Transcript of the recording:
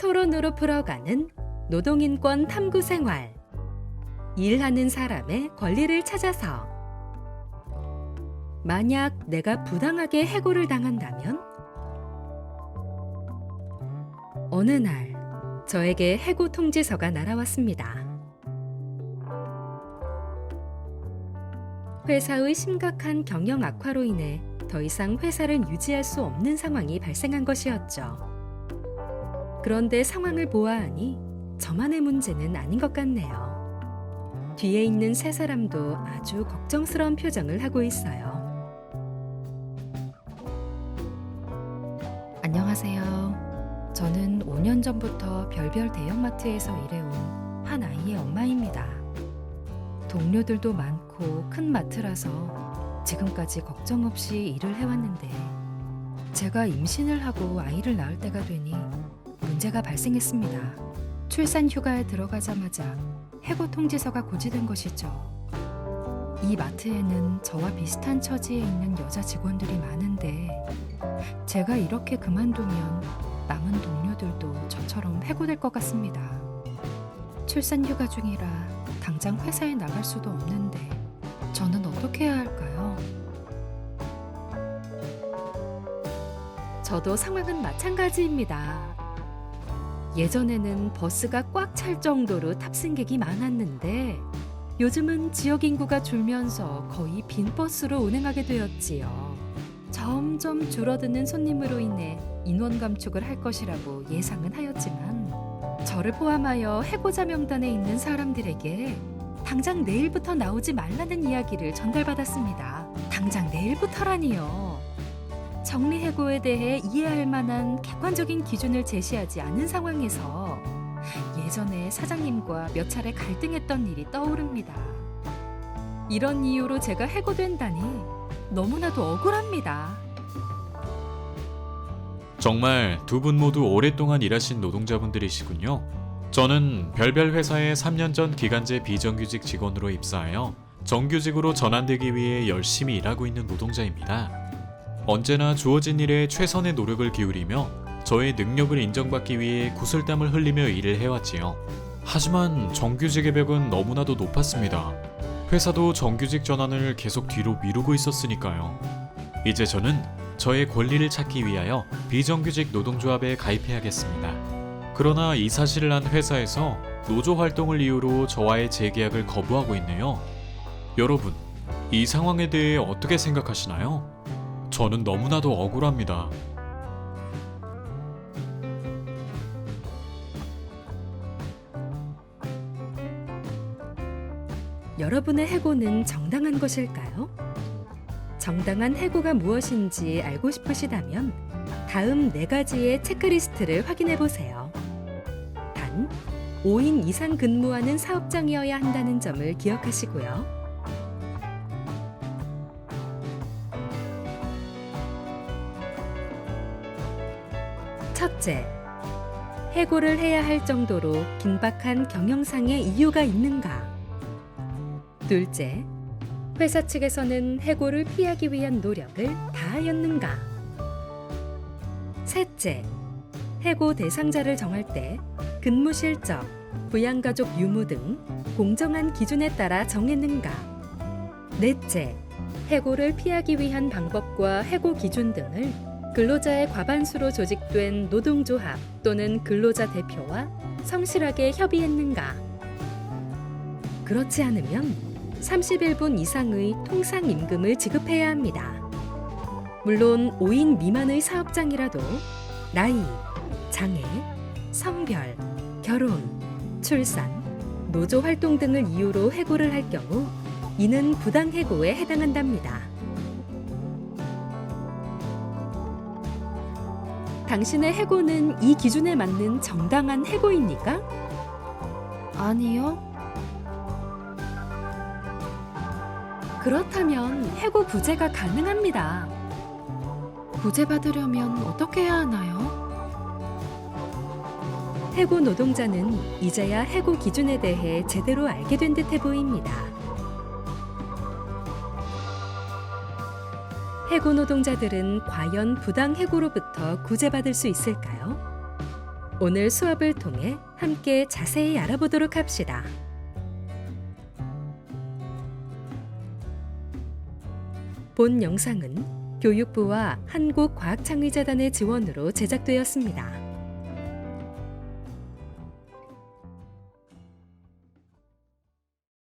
토론으로 풀어가는 노동인권 탐구 생활. 일하는 사람의 권리를 찾아서. 만약 내가 부당하게 해고를 당한다면? 어느 날 저에게 해고 통지서가 날아왔습니다. 회사의 심각한 경영 악화로 인해 더 이상 회사를 유지할 수 없는 상황이 발생한 것이었죠. 그런데 상황을 보아하니 저만의 문제는 아닌 것 같네요. 뒤에 있는 세 사람도 아주 걱정스러운 표정을 하고 있어요. 안녕하세요. 저는 5년 전부터 별별 대형마트에서 일해온 한 아이의 엄마입니다. 동료들도 많고 큰 마트라서 지금까지 걱정 없이 일을 해왔는데 제가 임신을 하고 아이를 낳을 때가 되니 문제가 발생했습니다. 출산 휴가에 들어가자마자 해고 통지서가 고지된 것이죠. 이 마트에는 저와 비슷한 처지에 있는 여자 직원들이 많은데 제가 이렇게 그만두면 남은 동료들도 저처럼 해고될 것 같습니다. 출산 휴가 중이라 당장 회사에 나갈 수도 없는데 저는 어떻게 해야 할까요? 저도 상황은 마찬가지입니다. 예전에는 버스가 꽉 찰 정도로 탑승객이 많았는데 요즘은 지역 인구가 줄면서 거의 빈 버스로 운행하게 되었지요. 점점 줄어드는 손님으로 인해 인원 감축을 할 것이라고 예상은 하였지만 저를 포함하여 해고자 명단에 있는 사람들에게 당장 내일부터 나오지 말라는 이야기를 전달받았습니다. 당장 내일부터라니요. 정리해고에 대해 이해할 만한 객관적인 기준을 제시하지 않은 상황에서 예전에 사장님과 몇 차례 갈등했던 일이 떠오릅니다. 이런 이유로 제가 해고된다니 너무나도 억울합니다. 정말 두 분 모두 오랫동안 일하신 노동자분들이시군요. 저는 별별 회사에 3년 전 기간제 비정규직 직원으로 입사하여 정규직으로 전환되기 위해 열심히 일하고 있는 노동자입니다. 언제나 주어진 일에 최선의 노력을 기울이며 저의 능력을 인정받기 위해 구슬땀을 흘리며 일을 해왔지요. 하지만 정규직의 벽은 너무나도 높았습니다. 회사도 정규직 전환을 계속 뒤로 미루고 있었으니까요. 이제 저는 저의 권리를 찾기 위하여 비정규직 노동조합에 가입해야겠습니다. 그러나 이 사실을 안 회사에서 노조 활동을 이유로 저와의 재계약을 거부하고 있네요. 여러분, 이 상황에 대해 어떻게 생각하시나요? 저는 너무나도 억울합니다. 여러분의 해고는 정당한 것일까요? 정당한 해고가 무엇인지 알고 싶으시다면 다음 4가지의 체크리스트를 확인해 보세요. 단, 5인 이상 근무하는 사업장이어야 한다는 점을 기억하시고요. 첫째, 해고를 해야 할 정도로 긴박한 경영상의 이유가 있는가? 둘째, 회사 측에서는 해고를 피하기 위한 노력을 다하였는가? 셋째, 해고 대상자를 정할 때 근무 실적, 부양가족 유무 등 공정한 기준에 따라 정했는가? 넷째, 해고를 피하기 위한 방법과 해고 기준 등을 근로자의 과반수로 조직된 노동조합 또는 근로자 대표와 성실하게 협의했는가? 그렇지 않으면 31분 이상의 통상 임금을 지급해야 합니다. 물론 5인 미만의 사업장이라도 나이, 장애, 성별, 결혼, 출산, 노조 활동 등을 이유로 해고를 할 경우 이는 부당해고에 해당한답니다. 당신의 해고는 이 기준에 맞는 정당한 해고입니까? 아니요. 그렇다면 해고 구제가 가능합니다. 구제받으려면 어떻게 해야 하나요? 해고 노동자는 이제야 해고 기준에 대해 제대로 알게 된 듯해 보입니다. 해고 노동자들은 과연 부당 해고로부터 구제받을 수 있을까요? 오늘 수업을 통해 함께 자세히 알아보도록 합시다. 본 영상은 교육부와 한국과학창의재단의 지원으로 제작되었습니다.